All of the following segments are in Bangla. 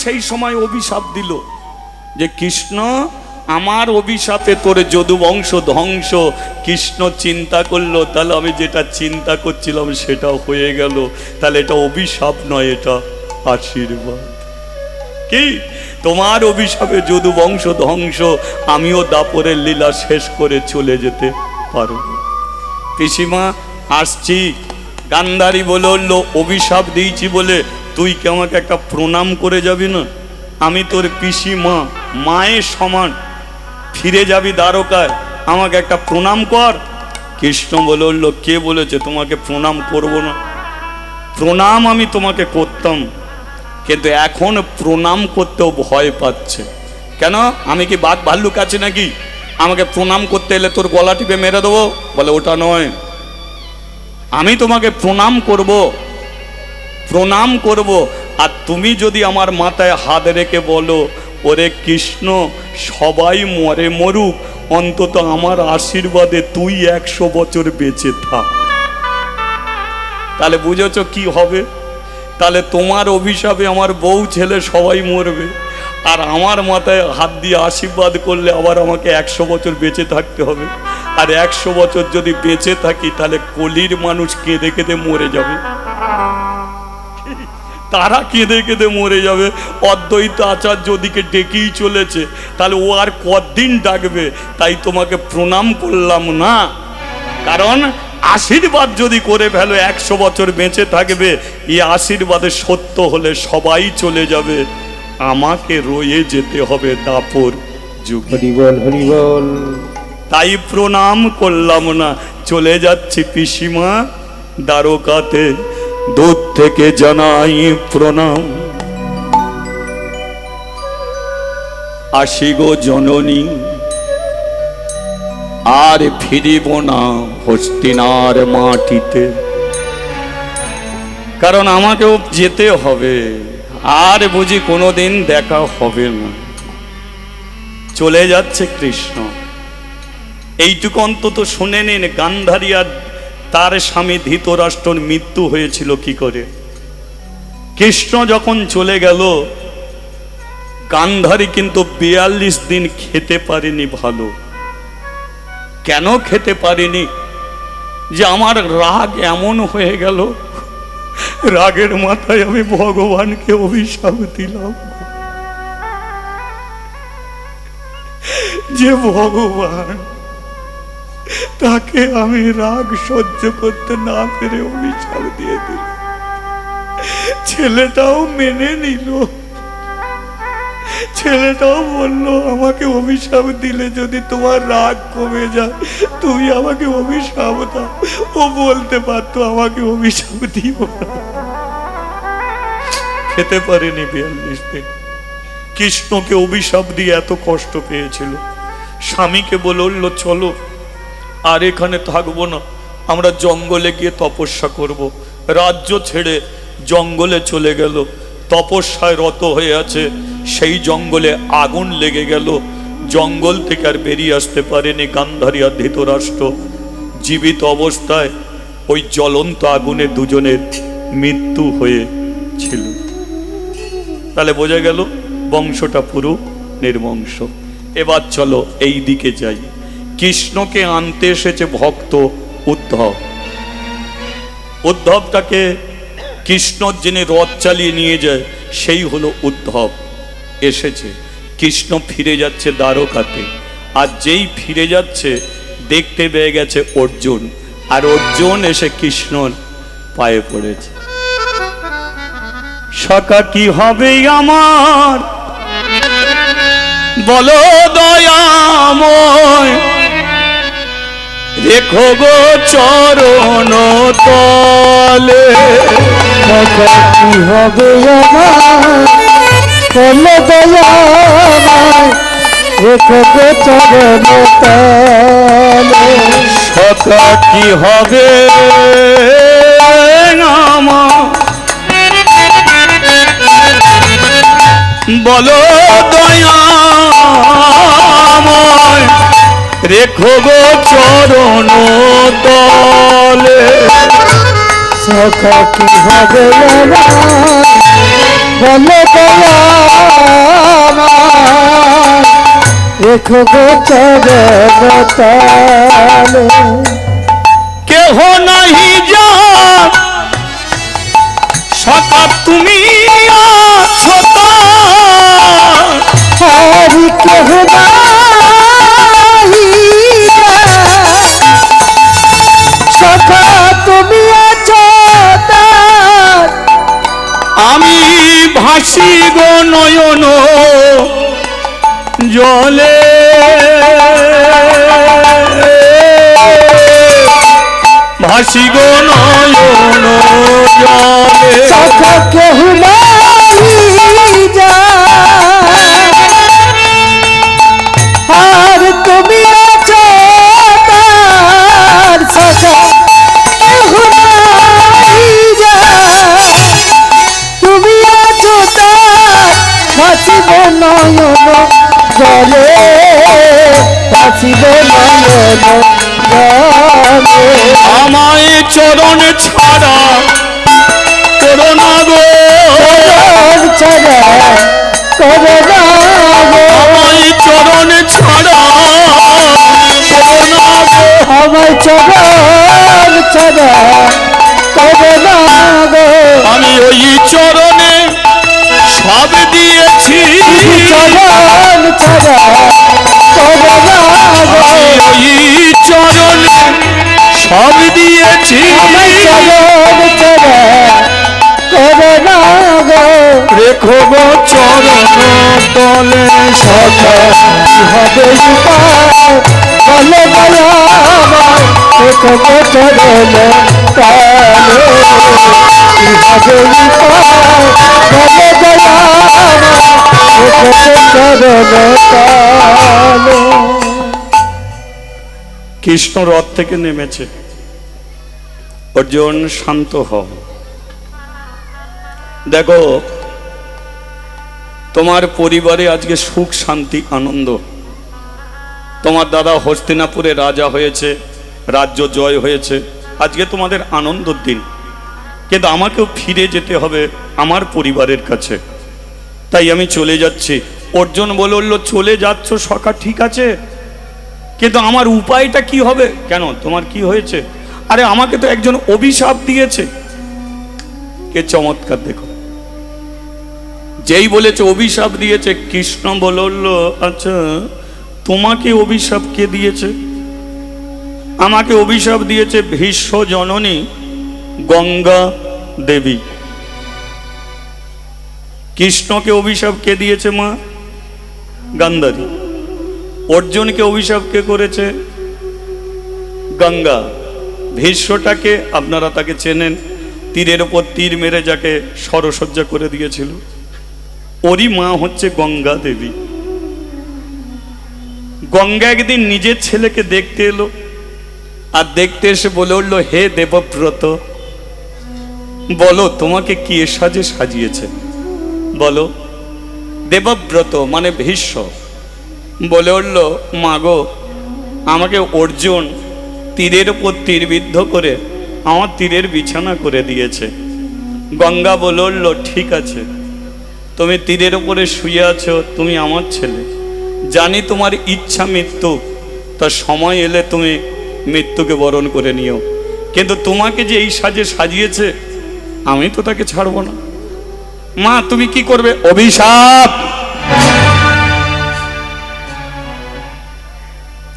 সেই সময় অভিশাপ দিল যে কৃষ্ণ আমার অভিশাপে তোর যদু বংশ ধ্বংস। কৃষ্ণ চিন্তা করলো তাহলে আমি যেটা চিন্তা করছিলাম সেটা হয়ে গেল, তাহলে এটা অভিশাপ নয়, এটা আশীর্বাদ। কি তোমার অভিশাপে যদু বংশ ধ্বংস, আমিও দাপরের লীলা শেষ করে চলে যেতে পারব। পিসিমা আসছি, গান্ধারী বলল অভিশাপ দিয়েছি বলে তুই কি আমাকে একটা প্রণাম করে যাবি না? আমি তোর পিসিমা, মায়ের সমান, ফিরে যাবি দ্বারকায়, আমাকে একটা প্রণাম কর। কৃষ্ণ বলল কে বলেছে তোমাকে প্রণাম করব না? প্রণাম আমি তোমাকে করতাম, কিন্তু এখন প্রণাম করতেও ভয় পাচ্ছে। কেন? আমি কি বাঘ ভাল্লুক আছে নাকি? আমাকে প্রণাম করতে এলে তোর গলা টিপে মেরে দেবো? বলে ওটা নয়, আমি তোমাকে প্রণাম করব, প্রণাম করব। আর তুমি যদি আমার মাথায় হাত রেখে বলো ওরে কৃষ্ণ সবাই মরে মরুক, অন্তত আমার আশীর্বাদে তুই 100 বছর বেঁচে থাক, তাহলে বুঝেছ কি হবে? তাহলে তোমার অভিশাপে আমার বউ ছেলে সবাই মরবে, আর আমার মাথায় হাত দিয়ে আশীর্বাদ করলে আবার আমাকে 100 বছর বেঁচে থাকতে হবে। আর 100 বছর যদি বেঁচে থাকি তাহলে কলির মানুষ কেঁদে কেঁদে মরে যাবে, তারা কেঁদে কেঁদে মরে যাবে। অদ্বৈত আচার্য ওদিকে ডেকেই চলেছে, তাহলে ও আর কতদিন ডাকবে? তাই তোমাকে প্রণাম করলাম না, কারণ আশীর্বাদ যদি করে ফেলো 100 বছর বেঁচে থাকবে, এই আশীর্বাদে সত্য হলে সবাই চলে যাবে, আমাকে রয়ে যেতে হবে দাপর যুগে। হরিবল হরিবল। তাই প্রণাম করলাম না, চলে যাচ্ছি পিসিমা দ্বারকাতে, দূর থেকে জানাই প্রণাম। আসি গো জননী, আর ফিরিব না হস্তিনার মাটিতে, কারণ আমাকেও যেতে হবে, আর বুঝি কোনোদিন দেখা হবে না। চলে যাচ্ছে কৃষ্ণ। এইটুকু অন্তত শুনে নিন, গান্ধারী আর তার স্বামী ধৃতরাষ্ট্রর মৃত্যু হয়েছিল কি করে। কৃষ্ণ যখন চলে গেল, গান্ধারী কিন্তু 42 দিন খেতে পারেনি ভালো। কেন খেতে পারেনি? যে আমার রাগ এমন হয়ে গেল, রাগের মাথায় আমি ভগবানকে অভিশাপ দিলাম যে ভগবান, তাকে আমি রাগ সহ্য করতে না পেরে অভিশাপ দিয়ে দিল। ছেলেটাও মেনে নিল, ছেলেটাও বলল আমাকে অভিশাপ দিলে যদি তোমার রাগ কমে যায় তুমি আমাকে অভিশাপ দাও। ও বলতে পারতো আমাকে অভিশাপ দিও না। খেতে পারেনি 42 দিন। কৃষ্ণকে অভিশাপ দিয়ে এত কষ্ট পেয়েছিল, স্বামীকে বলল চলো আর এখানে থাকবো না, আমরা জঙ্গলে গিয়ে তপস্যা করব। রাজ্য ছেড়ে জঙ্গলে চলে গেল, তপস্যায় রত হয়ে আছে। সেই জঙ্গলে আগুন লেগে গেল, জঙ্গল থেকে আর বেরিয়ে আসতে পারেনি গান্ধারী আর ধৃতরাষ্ট্র। জীবিত অবস্থায় ওই জ্বলন্ত আগুনে দুজনের মৃত্যু হয়েছিল। তাহলে বোঝা গেল বংশটা পুরো নির্বংশ। এবার চলো এই দিকে যাই। কৃষ্ণকে আনতে এসেছে ভক্ত উদ্ধব। উদ্ধবটাকে কৃষ্ণর যিনি রথ চালিয়ে নিয়ে যায় সেই হলো উদ্ধব। এসেছে, কৃষ্ণ ফিরে যাচ্ছে দ্বারকাতে, আর যেই ফিরে যাচ্ছে দেখতে পেয়ে গেছে অর্জুন, আর অর্জুন এসে কৃষ্ণর পায়ে পড়েছে। সখা কি হবে আমার বলো দয়াময়, রেখো গো চরণ তলে। সখা কি হবে আমার বলো দয়াময়, রেখো গো চরণ তলে। সখা কি হবে আমার বলো দয়াময়, রেখো গো চরণ তলে। সখা কি হবে আমার বলে দয়াময় রেখো গো চরণ তলে কেহ নাহি যা সখা তুমি আছো হরি কেহ নাহি সখা তুমি আছো আমি ভাসি গো নয়ন জলে ভাসি গো নয়ন জলে সখা কেহ নাহি আর তুমি আছো তার সখা কেহ নাহি তুমি আছো তার ভাসিব নয়ন জলে ভাসিব নয়ন জলে আমায় চরণ ছাড়া করোনা গো ছাড়া করোনা আমায় চরণ ছাড়া করোনা গো আমার চরণ ছাড়া করোনা গো আমি ওই চরণে সব দিয়েছি চরণ ছাড়া করোনা গো আমি ওই চরণে সব দিয়েছি আমার চরণ ছাড়া করোনা গো রেখো গো চরণ তলে সখা হবে উপায় বলে দয়াময় রেখো গো চরণ তলে হবে উপায় বলে দয়াময় রেখো গো চরণ তলে কৃষ্ণ রথ থেকে নেমেছে। অর্জুন শান্ত হও। দেখো তোমার পরিবারে আজকে সুখ শান্তি আনন্দ। তোমার দাদা হস্তিনাপুরে রাজা হয়েছে, রাজ্য জয় হয়েছে, আজকে তোমাদের আনন্দের দিন। কিন্তু আমাকেও ফিরে যেতে হবে আমার পরিবারের কাছে, তাই আমি চলে যাচ্ছি। অর্জুন বলল চলে যাচ্ছ সখা ঠিক আছে, কিন্তু আমার উপায়টা কি হবে? কেন, তোমার কি হয়েছে? আরে আমাকে তো একজন অভিশাপ দিয়েছে। কে চমৎকার দেখো, যেই বলেছে অভিশাপ দিয়েছে, কৃষ্ণ বলল আচ্ছা তোমাকে অভিশাপ কে দিয়েছে? আমাকে অভিশাপ দিয়েছে ভীষ্ম জননী গঙ্গা দেবী। কৃষ্ণকে অভিশাপ কে দিয়েছে? মা গান্ধারী। অর্জুনকে অভিশাপ কে করেছে? গঙ্গা। ভীষ্মটাকে আপনারা তাকে চেনেন, তীরের ওপর তীর মেরে যাকে সরসজ্জা করে দিয়েছিল, ওরই মা হচ্ছে গঙ্গা দেবী। গঙ্গা একদিন নিজের ছেলেকে দেখতে এলো, আর দেখতে এসে বলে উঠল হে দেবব্রত, বলো তোমাকে কি এ সাজে সাজিয়েছে বলো। দেবব্রত মানে ভীষ্ম বলে উঠল মা গো, আমাকে অর্জুন তীরের উপর তীরবিদ্ধ করে আমার তীরের বিছানা করে দিয়েছে। গঙ্গা বলে উঠল ঠিক আছে, তুমি তীরের উপরে শুয়ে আছো, তুমি আমার ছেলে, জানি তোমার ইচ্ছা মৃত্যু, তার সময় এলে তুমি মৃত্যুকে বরণ করে নিও, কিন্তু তোমাকে যে এই সাজে সাজিয়েছে আমি তো তাকে ছাড়বো না। মা তুমি কি করবে? অভিশাপ,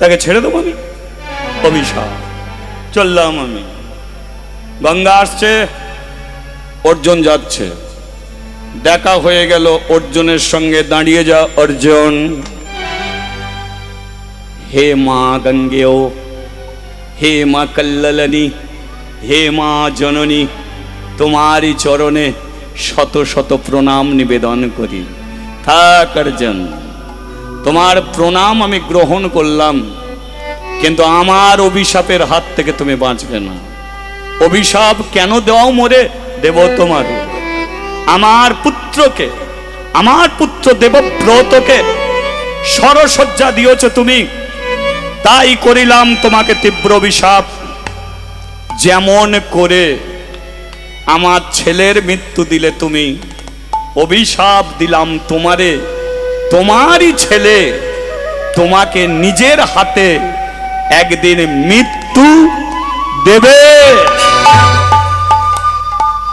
তাকে ছেড়ে দেবো আমি? অভিশাপ। চললাম আমি। গঙ্গা আসছে, অর্জুন যাচ্ছে, দেখা হয়ে গেল অর্জুনের সঙ্গে। দাঁড়িয়ে যা অর্জুন। হে মা গঙ্গেয়, হে মা কল্ললনি, হে মা জননী, তোমারই চরণে শত শত প্রণাম নিবেদন করি। থাক অর্জুন, তোমার প্রণাম আমি গ্রহণ করলাম, কিন্তু আমার অভিশাপের হাত থেকে তুমি বাঁচবে না। অভিশাপ কেন দাও মোরে? দেব তোমার আমার পুত্রকে, আমার পুত্র দেবব্রতকে সরসজ্জা দিয়েছ তুমি, তাই করিলাম তোমাকে তীব্র অভিশাপ। যেমন করে আমার ছেলের মৃত্যু দিলে তুমি, অভিশাপ দিলাম তোমারে, তোমারই ছেলে তোমাকে নিজের হাতে একদিন মৃত্যু দেবে।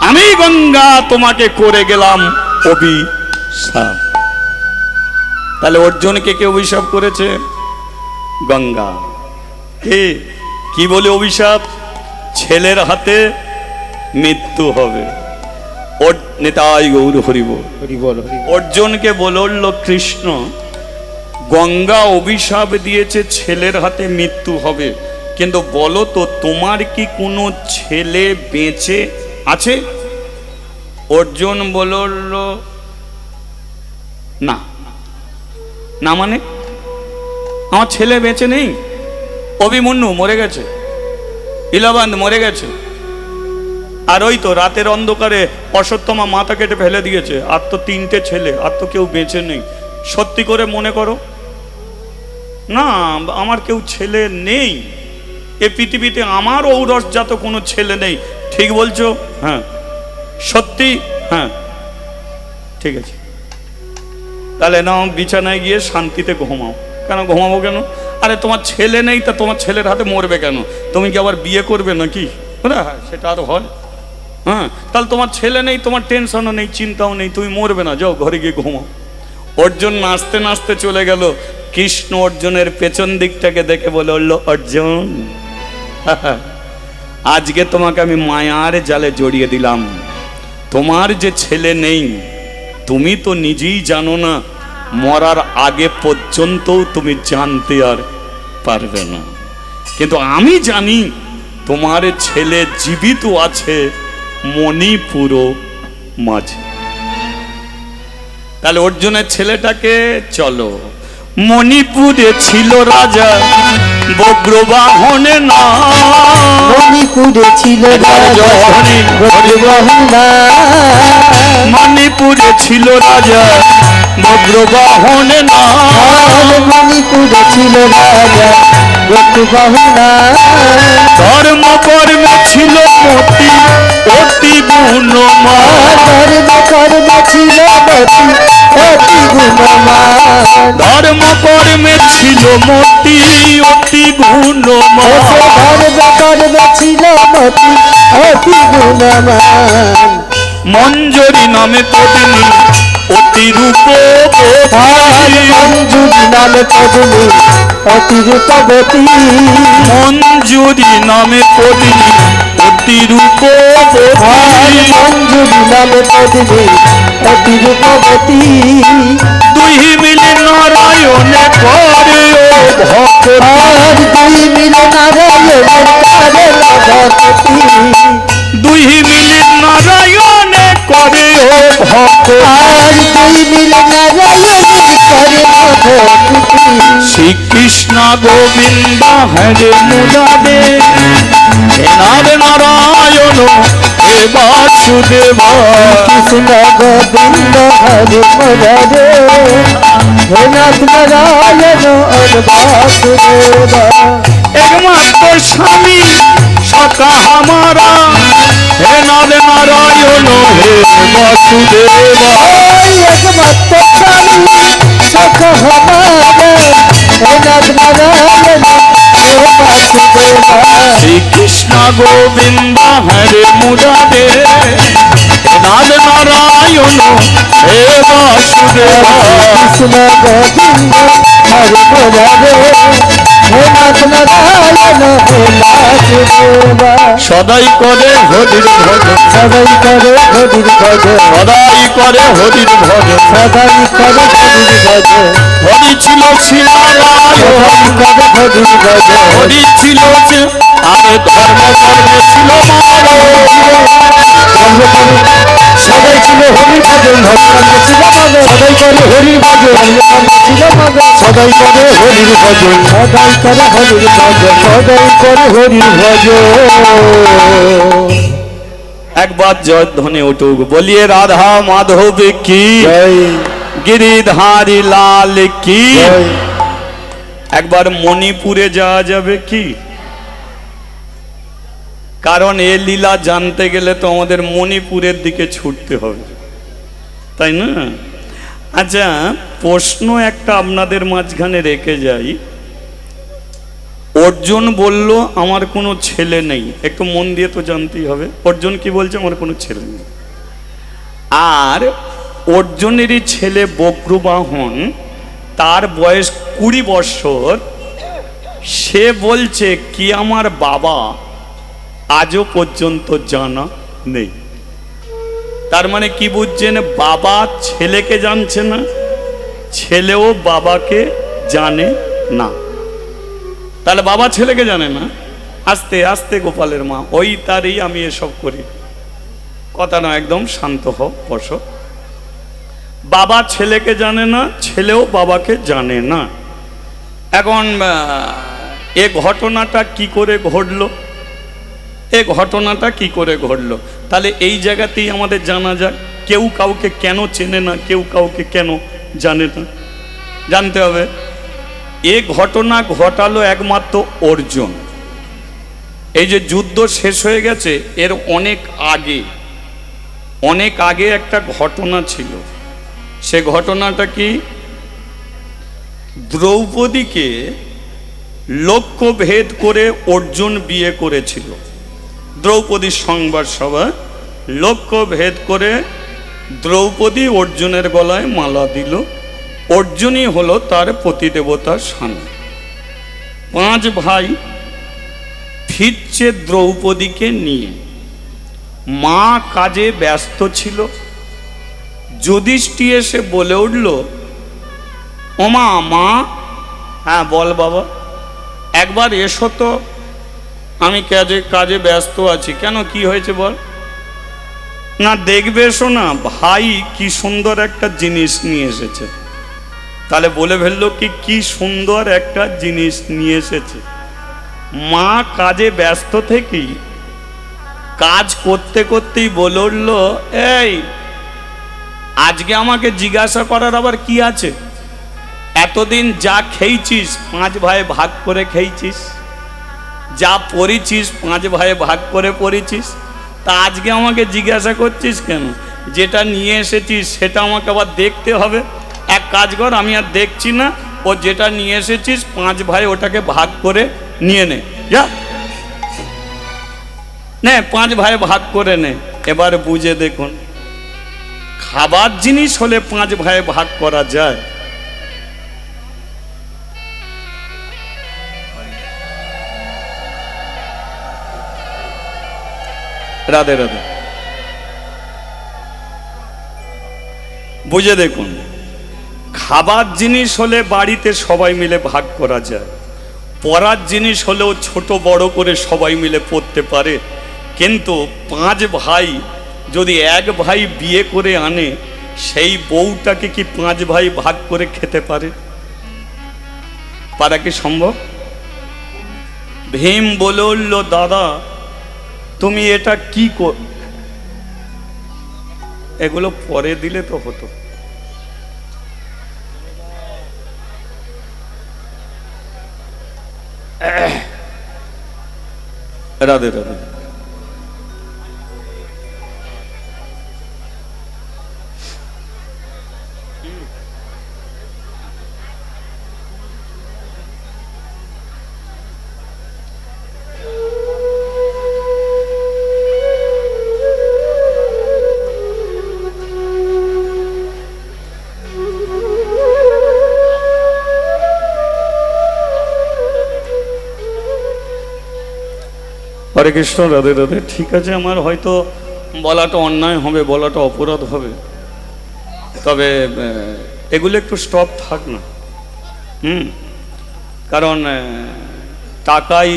আমি গঙ্গা তোমাকে করে গেলাম অভিশাপ। তাহলে অর্জুনকে কে অভিশাপ করেছে? গঙ্গা। কে? কি বলে অভিশাপ? ছেলের হাতে মৃত্যু হবে। নেতাই গৌর হরিব। অর্জুনকে বলল কৃষ্ণ, গঙ্গা অভিশাপ দিয়েছে ছেলের হাতে মৃত্যু হবে, কিন্তু বলো তো তোমার কি কোনো ছেলে বেঁচে আছে? অর্জুন বলল না। না মানে? আমার ছেলে বেঁচে নেই। অভিমন্যু মরে গেছে, ইলাবান মরে গেছে, আর ওই তো রাতের অন্ধকারে অশ্বত্থামা মাথা কেটে ফেলে দিয়েছে। আর তো 3টে ছেলে, আর তো কেউ বেঁচে নেই। সত্যি করে মনে করো না, আমার কেউ ছেলে নেই এ পৃথিবীতে, আমার ঔরসজাত কোনো ছেলে নেই। ঠিক বলছো? হ্যাঁ। সত্যি? হ্যাঁ। ঠিক আছে, তাহলে নাও বিছানায় গিয়ে শান্তিতে ঘুমাও। কেন ঘুমাবো কেন? আরে তোমার ছেলে নেই, তা তোমার ছেলের হাতে মরবে কেন? তুমি কি আবার বিয়ে করবে নাকি? হ্যাঁ, সেটা আরো হয়। হ্যাঁ, তাহলে তোমার ছেলে নেই, তোমার টেনশনও নেই, চিন্তাও নেই, তুমি মরবে না, যাও ঘরে গিয়ে ঘুমাও। অর্জুন নাচতে নাচতে চলে গেল। কৃষ্ণ অর্জুনের পেছন দিকটাকে দেখে বলে উঠল, অর্জুন আজকে তোমাকে আমি মায়ার জালে জড়িয়ে দিলাম। তোমার যে ছেলে নেই তুমি তো নিজেই জানো না, মরার আগে পর্যন্তও তুমি জানতে আর পারবে না, কিন্তু আমি জানি তোমার ছেলে জীবিত আছে মণিপুর মাঝে। তাহলে অর্জুনের ছেলেটাকে চলো, মণিপুরে ছিল রাজা বজ্রবাহনে না, মণিপুরে ছিল রাজা বজ্রবাহন না, মণিপুরে ছিল রাজা বজ্রবাহনে না, মণিপুরে ছিল রাজা বজ্রবাহন না, ধর্ম কর্মে ছিল মতি অতি গুণমান, ধর্ম কর্মে ছিল মতি অতি গুণমান, ধর্ম কর্মে ছিল মতি অতি গুণমান, ধর্ম কর্মে ছিল মতি অতি গুণমান, মঞ্জরি নামে পত্নী অতি রূপবতী, মঞ্জুরি নামে পদ্মী অতি রূপবতী, মঞ্জুরি নামে পত্নী অতি রূপবতী, মঞ্জুরি নামে পদ্মী অতি রূপবতী, দুই মিলে নারায়ণে করে ভক্তি, আর দুই মিলে নারায়ণের করে ভক্তি, দুই মিলে নারায়ণে করে ভক্তি, আর দুই মিলে নারায়ণের করে ভক্তি, শ্রীকৃষ্ণ গোবিন্দ হরে মুরারে হে নারায়ণ হে বাসুদেব, কৃষ্ণ গোবিন্দ হরে মুরারে হে নাথ নারায়ণ বাসুদেব, একমাত্র স্বামী সখা হামারা হে নারায়ণ হে বাসুদেব, একমাত্র স্বামী সখা হমারা হে নাথ নারায়ণ হে বাসুদেব, শ্রীকৃষ্ণ গোবিন্দ হরে মুরারে হে নারায়ণ হে বাসুদেব, কৃষ্ণ গোবিন্দ হরে মুরারে হে নাথ নারায়ণ হে বাসুদেব, সদাই করে হরির ভজন, সবাই করে হরির ভজন, সদাই করে হরির ভজন, সবাই করে হরির ভজন, হরি ছিল শিলারায়, সবাই করে হরির ভজন, হরি ছিল আরে ধর্ম কর্মে ছিল সবাই ছিল হরির ভজন, ধর্মকাণ্ড ছিল মগন, সবাই করে হরির ভজন, ধর্মকাণ্ড ছিল মগন, সবাই করে হরির ভজন, সবাই করে হরির ভজন, সবাই করে হরির ভজন। একবার জয় ধ্বনি উঠুক, বলিয়ে রাধা মাধব কি, জয় গিরিধারী লাল কি। জয়। একবার মণিপুরে যাওয়া যাবে কি? কারণ এ লীলা জানতে গেলে তো আমাদের মণিপুরের দিকে ছুটতে হবে। তাই না? আচ্ছা, প্রশ্ন একটা আপনাদের মাঝখানে রেখে যাই। অর্জুন বলল আমার কোনো ছেলে নেই, একটু মন দিয়ে তো জানতেই হবে। অর্জুন কি বলছে? আমার কোনো ছেলে নেই। আর অর্জুনেরই ছেলে বক্রবাহন, তার বয়স 20 বৎসর, সে বলছে কি আমার বাবা আজও পর্যন্ত জানা নেই। তার মানে কি বুঝছেন? বাবা ছেলেকে জানছে না, ছেলেও বাবাকে জানে না। তাহলে বাবা ছেলেকে জানে না। আস্তে আস্তে গোপালের মা, ওই তারই আমি এসব করি, কথা না, একদম শান্ত হও, বসো। বাবা ছেলেকে জানে না, ছেলেও বাবাকে জানে না। এখন এ ঘটনাটা কি করে ঘটলো? এ ঘটনাটা কি করে ঘটলো? তাহলে এই জায়গাতেই আমাদের জানা যায় কেউ কাউকে কেন চেনে না, কেউ কাউকে কেন জানে না, জানতে হবে। এ ঘটনা ঘটালো একমাত্র অর্জুন। এই যে যুদ্ধ শেষ হয়ে গেছে, এর অনেক আগে একটা ঘটনা ছিল। সে ঘটনাটা কি? দ্রৌপদীকে লক্ষ্য ভেদ করে অর্জুন বিয়ে করেছিল। দ্রৌপদীর সংবাদ সভা লক্ষ্য ভেদ করে দ্রৌপদী অর্জুনের গলায় মালা দিল। অর্জুনই হলো তার পতিদেবতা স্বামী। 5 ভাই ফিরছে দ্রৌপদীকে নিয়ে। মা কাজে ব্যস্ত ছিল। যুধিষ্ঠির এসে বলে উঠল, ওমা মা। হ্যাঁ বল বাবা, একবার এসো তো, আমি কাজে ব্যস্ত আছি। কেন, কি হয়েছে বল? না দেখবে এসো না, ভাই কি সুন্দর একটা জিনিস নিয়ে এসেছে। তাহলে বলে ফেললো কি সুন্দর একটা জিনিস নিয়ে এসেছে। মা কাজে ব্যস্ত থেকেই, কাজ করতে করতেই বলে উঠলো, এই আজকে আমাকে জিজ্ঞাসা করার আবার কি আছে? এতদিন যা খেয়েছিস 5 ভাই ভাগ করে খেয়েছিস, যা পড়েছিস 5 ভাই ভাগ করে পড়েছিস, তা আজকে আমাকে জিজ্ঞাসা করছিস কেন? যেটা নিয়ে এসেছিস সেটা আমাকে আবার দেখতে হবে। এক কাজ কর, আমি আর দেখছি না, ও যেটা নিয়ে এসেছিস 5 ভাই ওটাকে ভাগ করে নিয়ে নে, যা নে, 5 ভাই ভাগ করে নে। এবার বুঝে দেখুন, খাবার জিনিস হলে 5 ভাই ভাগ করা যায়? রাধে রাধে। বুঝে দেখুন, খাবার জিনিস হলে বাড়িতে সবাই মিলে ভাগ করা যায়, পড়ার জিনিস হলেও ছোট বড় করে সবাই মিলে পড়তে পারে। কিন্তু 5 ভাই যদি এক ভাই বিয়ে করে আনে, সেই বউটাকে কি 5 ভাই ভাগ করে খেতে পারে? পারা কি সম্ভব? ভীম বলে উঠল, দাদা তুমি এটা কি এগুলো পরে দিলে তো হতো। রাধে রাধে। হরে কৃষ্ণ, রাধে রাধে। ঠিক আছে, আমার হয়তো বলাটা অন্যায় হবে, বলাটা অপরাধ হবে, তবে এগুলো একটু স্টপ থাক না। কারণ টাকাই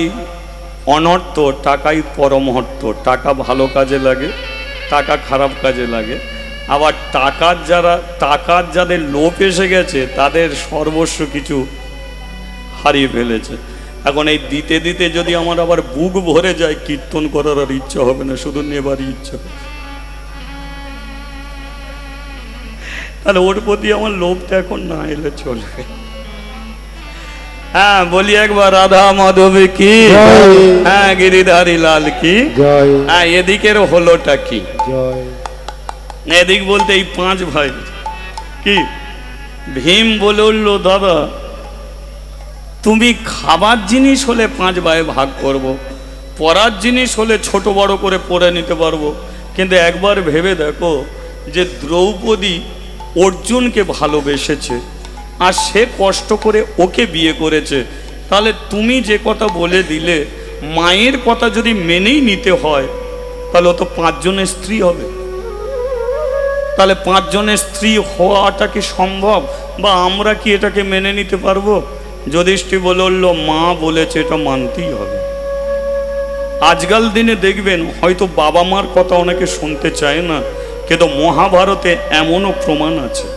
অনর্থ, টাকাই পরমহর্ত। টাকা ভালো কাজে লাগে, টাকা খারাপ কাজে লাগে। আবার টাকার যাদের লোভ এসে গেছে, তাদের সর্বস্ব কিছু হারিয়ে ফেলেছে। এখন এই দিতে দিতে যদি আমার আবার বুক ভরে যায়, কীর্তন করার আর ইচ্ছা হবে না, শুধু নেবারই ইচ্ছা হবে। তাহলে ওর প্রতি আমার লোভটা এখন না এলে চলবে। হ্যাঁ বলি একবার রাধা মাধব কি, হ্যাঁ গিরিধারী লাল কি। হ্যাঁ এদিকের হলোটা কি? এদিক বলতে এই 5 ভাই কি ভীম বলে উঠল, দাদা তুমি খাবার জিনিস হলে 5 ভাই ভাগ করব, পড়ার জিনিস হলে ছোট বড় করে পড়ে নিতে পারবো, কিন্তু একবার ভেবে দেখো যে দ্রৌপদী অর্জুনকে ভালোবেসেছে আর সে কষ্ট করে ওকে বিয়ে করেছে, তাহলে তুমি যে কথা বলে দিলে মায়ের কথা যদি মেনেই নিতে হয় তাহলে ও তো 5 জনের স্ত্রী হবে। তাহলে 5 জনের স্ত্রী হওয়াটা কি সম্ভব, বা আমরা কি এটাকে মেনে নিতে পারবো? যুধিষ্ঠির বলল, মা বলেছে এটা মানতেই হবে। আজকাল দিনে দেখবেন হয়তো বাবা মার কথা অনেকে শুনতে চায় না, কিন্তু মহাভারতে এমনও প্রমাণ আছে